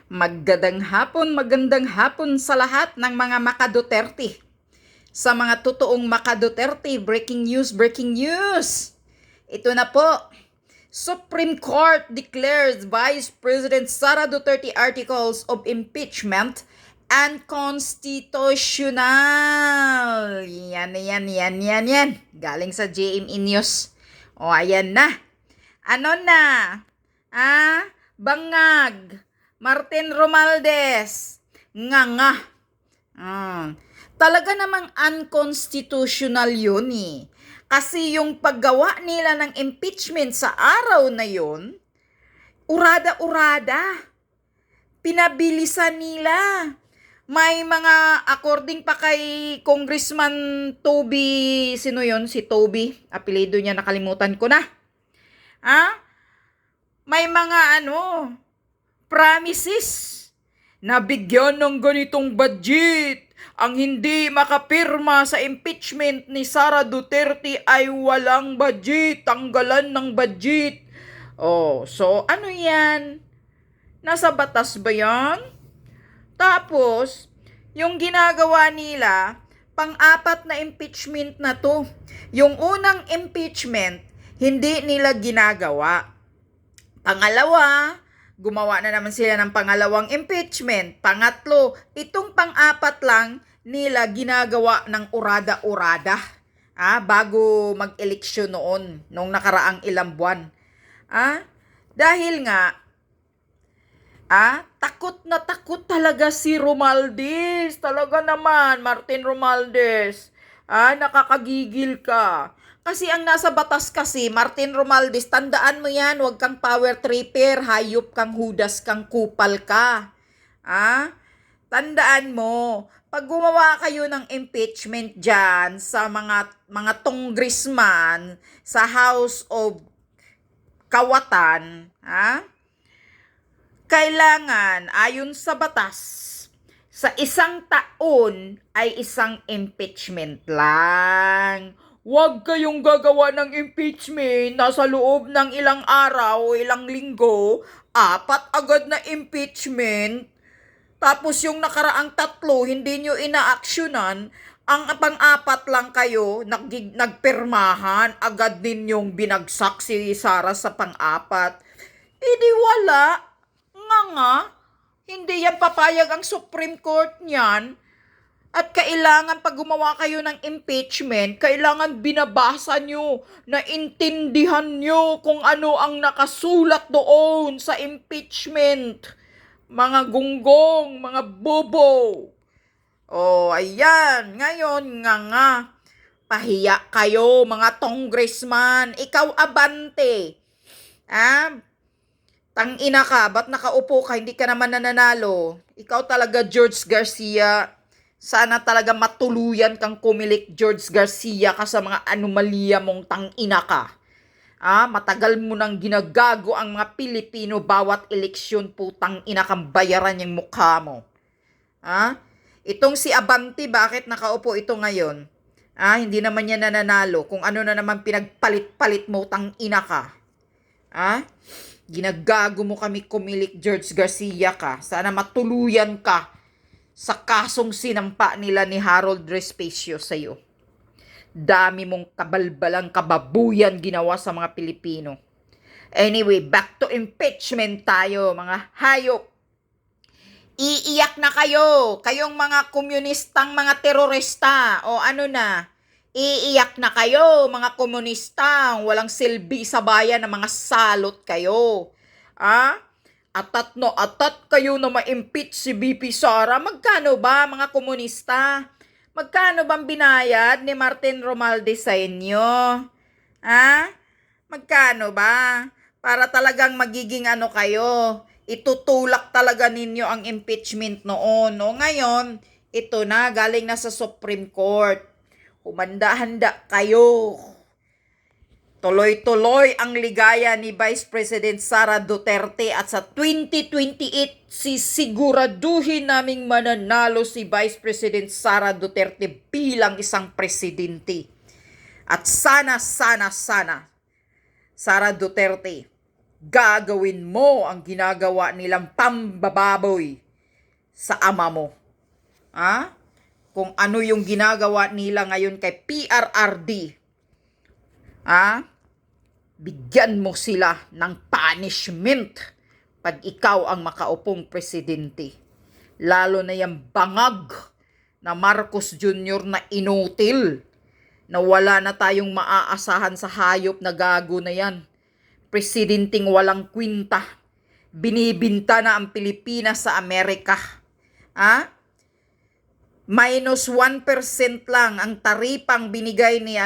Magandang hapon sa lahat ng mga Maka-Duterte. Sa mga totoong Maka-Duterte, breaking news, breaking news! Ito na po, Supreme Court declares Vice President Sara Duterte articles of impeachment unconstitutional. Yan. Galing sa JME News. O, ayan na. Ano na? Bangag. Martin Romualdez. Nga. Talaga namang unconstitutional yun eh. Kasi yung paggawa nila ng impeachment sa araw na yun, urada-urada. Pinabilisan nila. May mga, according pa kay Congressman Toby, sino yun? Si Toby, apelido niya nakalimutan ko na. May mga promises na bigyan ng ganitong budget. Ang hindi makapirma sa impeachment ni Sara Duterte ay walang budget, tanggalan ng budget. So ano yan? Nasa batas ba yan? Tapos, yung ginagawa nila, pang-apat na impeachment na to. Yung unang impeachment, hindi nila ginagawa. Pangalawa, gumawa na naman sila ng pangalawang impeachment. Pangatlo, itong pang-apat lang nila ginagawa ng urada-urada. Bago mag-eleksyon noon, nung nakaraang ilang buwan. Dahil nga, takot na takot talaga si Romualdez. Talaga naman, Martin Romualdez. Nakakagigil ka. Kasi ang nasa batas kasi, Martin Romualdez, tandaan mo yan, huwag kang power tripper, hayop kang hudas kang kupal ka. Tandaan mo, pag gumawa kayo ng impeachment dyan sa mga congressman sa House of Kawatan, kailangan, ayon sa batas, sa isang taon ay isang impeachment lang. Huwag kayong gagawa ng impeachment na sa loob ng ilang araw, ilang linggo, 4 agad na impeachment. Tapos yung nakaraang 3, hindi nyo inaaksyonan, ang pang-4 lang kayo, nagpirmahan, agad din yung binagsak si Sara sa pang-4. Di wala. Nga, hindi yan papayag ang Supreme Court niyan. At kailangan pag gumawa kayo ng impeachment, kailangan binabasa nyo, naintindihan nyo kung ano ang nakasulat doon sa impeachment. Mga gunggong, mga bobo. Ayan. Ngayon, nga. Pahiya kayo, mga congressman. Ikaw, abante. Tangina ka, ba't nakaupo ka? Hindi ka naman nananalo. Ikaw talaga, George Garcia. Sana talaga matuluyan kang kumilik, George Garcia, ka sa mga anomalya mong tangina ka. Matagal mo nang ginagago ang mga Pilipino bawat eleksyon, putang ina kang bayaran yung mukha mo. Itong si Abante, bakit nakaupo ito ngayon? Hindi naman niya nananalo. Kung ano na naman pinagpalit-palit mo, tangina ka. Ginagago mo kami kumilik, George Garcia ka. Sana matuluyan ka sa kasong sinampa nila ni Harold Respecio sa'yo. Dami mong kabalbalang kababuyan ginawa sa mga Pilipino. Anyway, back to impeachment tayo, mga hayop. Iiyak na kayo, kayong mga komunistang mga terorista. Iiyak na kayo, mga komunistang walang silbi sa bayan ng mga salot kayo. Atat kayo na ma-impeach si BP Sara. Magkano ba, mga komunista? Magkano bang binayad ni Martin Romualdez sa inyo? Magkano ba? Para talagang magiging kayo. Itutulak talaga ninyo ang impeachment noon. Ngayon, ito na, galing na sa Supreme Court. Humanda-handa kayo. Tuloy-tuloy ang ligaya ni Vice President Sara Duterte at sa 2028 sisiguraduhin naming mananalo si Vice President Sara Duterte bilang isang presidente. At sana, Sara Duterte, gagawin mo ang ginagawa nilang pambababoy sa ama mo. Ha? Kung ano yung ginagawa nila ngayon kay PRRD. Ha? Bigyan mo sila ng punishment pag ikaw ang makaupong presidente. Lalo na yung bangag na Marcos Jr. na inutil, na wala na tayong maaasahan sa hayop na gago na yan. Presidenting walang kwinta. Binibinta na ang Pilipinas sa Amerika. Ha? Minus 1% lang ang taripang binigay ni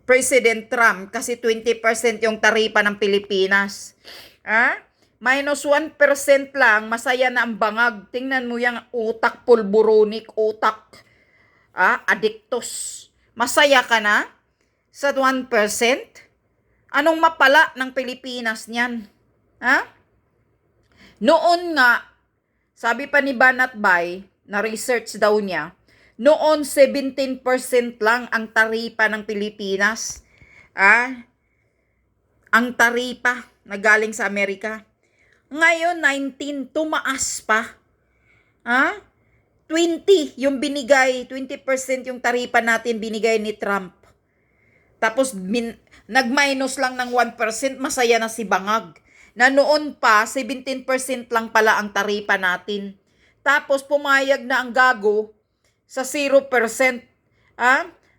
President Trump kasi 20% yung taripa ng Pilipinas. Minus 1% lang, masaya na ang bangag. Tingnan mo yung utak pulburonik, utak adiktos. Masaya ka na sa 1%? Anong mapala ng Pilipinas niyan? Noon nga, sabi pa ni Banat Bay, na research daw niya, noon 17% lang ang taripa ng Pilipinas. Ang taripa na galing sa Amerika. Ngayon 19, tumaas pa. 20 yung binigay, 20% yung taripa natin binigay ni Trump. Tapos nag-minus lang ng 1%, masaya na si Bangag. Na noon pa, 17% lang pala ang taripa natin. Tapos pumayag na ang gago sa 0%.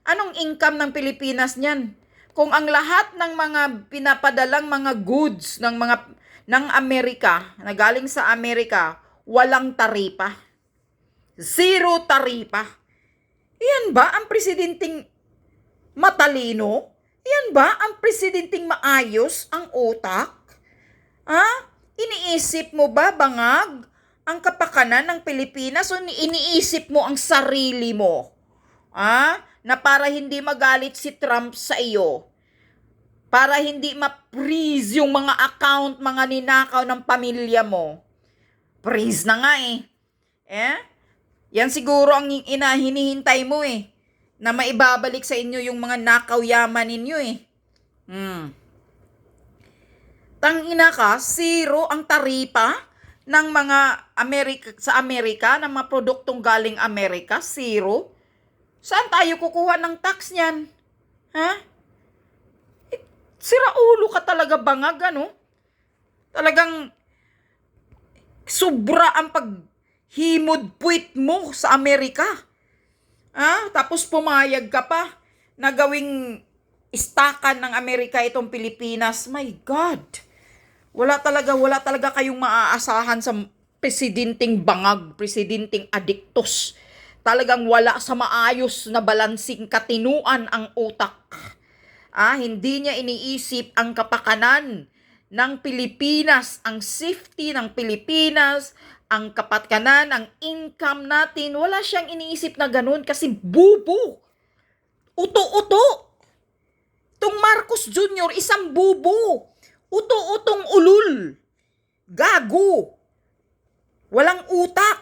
Anong income ng Pilipinas niyan? Kung ang lahat ng mga pinapadalang mga goods ng Amerika, na galing sa Amerika, walang taripa. 0 taripa. Yan ba ang presidenting matalino? Yan ba ang presidenting maayos ang utak? Iniisip mo ba, Bangag, ang kapakanan ng Pilipinas o iniisip mo ang sarili mo? Na para hindi magalit si Trump sa iyo. Para hindi ma-freeze yung mga account, mga ninakaw ng pamilya mo. Freeze na nga Yan siguro ang hinihintay mo na maibabalik sa inyo yung mga nakaw yaman ninyo Tangina ka, 0 ang taripa ng mga sa Amerika, ng mga produktong galing Amerika, 0. Saan tayo kukuha ng tax niyan? Sira ulo ka talaga, Bangag, Talagang sobra ang paghimod puwit mo sa Amerika. Tapos pumayag ka pa na gawing istakan ng Amerika itong Pilipinas. My God! Wala talaga kayong maaasahan sa presidenting Bangag, presidenting adiktos. Talagang wala sa maayos na balansing katinuan ang utak. Hindi niya iniisip ang kapakanan ng Pilipinas, ang safety ng Pilipinas, ang kapakanan, ang income natin. Wala siyang iniisip na ganun kasi bubo. Uto-uto. Itong Marcos Jr., isang bubo. Uto-utong ulul. Gago. Walang utak.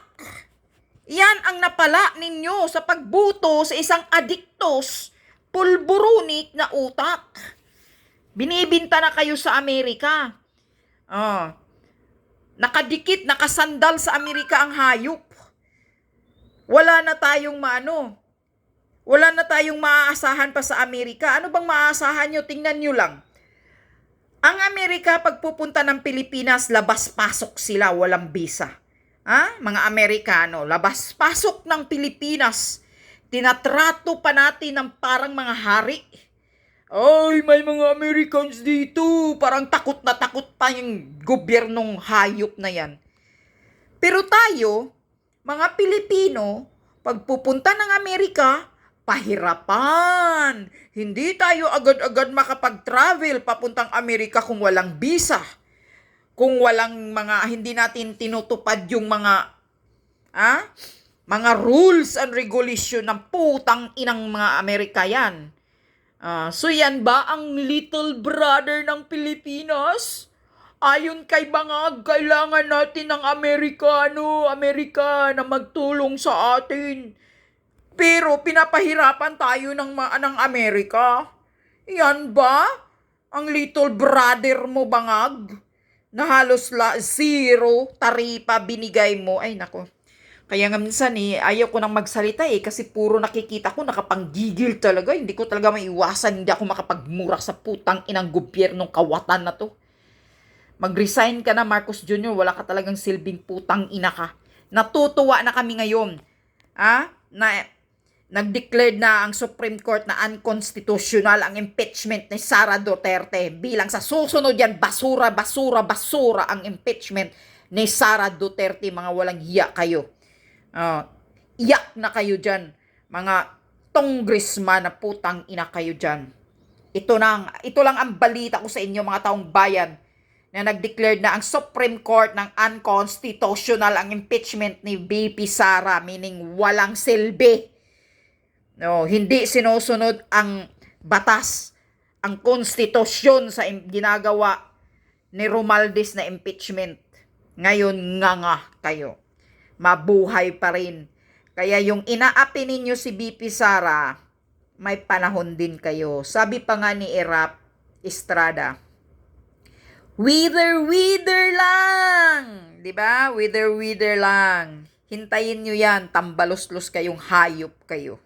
Yan ang napala ninyo sa pagbuto sa isang adiktos, pulburunik na utak. Binibinta na kayo sa Amerika. Nakadikit, nakasandal sa Amerika ang hayop. Wala na tayong maaasahan pa sa Amerika. Ano bang maaasahan nyo? Tingnan nyo lang. Ang Amerika, pagpupunta ng Pilipinas, labas-pasok sila, walang visa. Mga Amerikano, labas-pasok ng Pilipinas. Tinatrato pa natin ng parang mga hari. Ay, may mga Americans dito. Parang takot na takot pa yung gobyernong hayop na yan. Pero tayo, mga Pilipino, pagpupunta ng Amerika, pahirapan. Hindi tayo agad-agad makapag-travel papuntang Amerika kung walang visa. Kung walang hindi natin tinutupad yung mga rules and regulation ng putang inang mga Amerika yan. So yan ba ang little brother ng Pilipinas? Ayon kay Bangag, kailangan natin ng Amerika na magtulong sa atin. Pero pinapahirapan tayo ng Amerika. Yan ba? Ang little brother mo bangag, na halos zero taripa binigay mo. Ay nako. Kaya nga minsan ayaw ko nang magsalita kasi puro nakikita ko nakapanggigil talaga. Hindi ko talaga maiwasan, hindi ako makapagmura sa putang inang gobyernong kawatan na to. Mag-resign ka na, Marcos Jr. Wala ka talagang silbing putang ina ka. Natutuwa na kami ngayon. Na nag-declared na ang Supreme Court na unconstitutional ang impeachment ni Sara Duterte. Bilang sa susunod yan, basura, basura, basura ang impeachment ni Sara Duterte. Mga walang hiya kayo. Iyak na kayo dyan. Mga congressman na putang ina kayo dyan. Ito lang ang balita ko sa inyo mga taong bayan, na nag-declare na ang Supreme Court ng unconstitutional ang impeachment ni VP Sara, meaning walang silbi. No, hindi sinusunod ang batas, ang konstitusyon sa ginagawa ni Romualdez na impeachment. Ngayon nga kayo. Mabuhay pa rin. Kaya yung inaapi ninyo si VP Sara, may panahon din kayo. Sabi pa nga ni Erap Estrada, wither lang. Diba? Wither lang. Hintayin nyo yan. Tambalos-los kayong hayop kayo.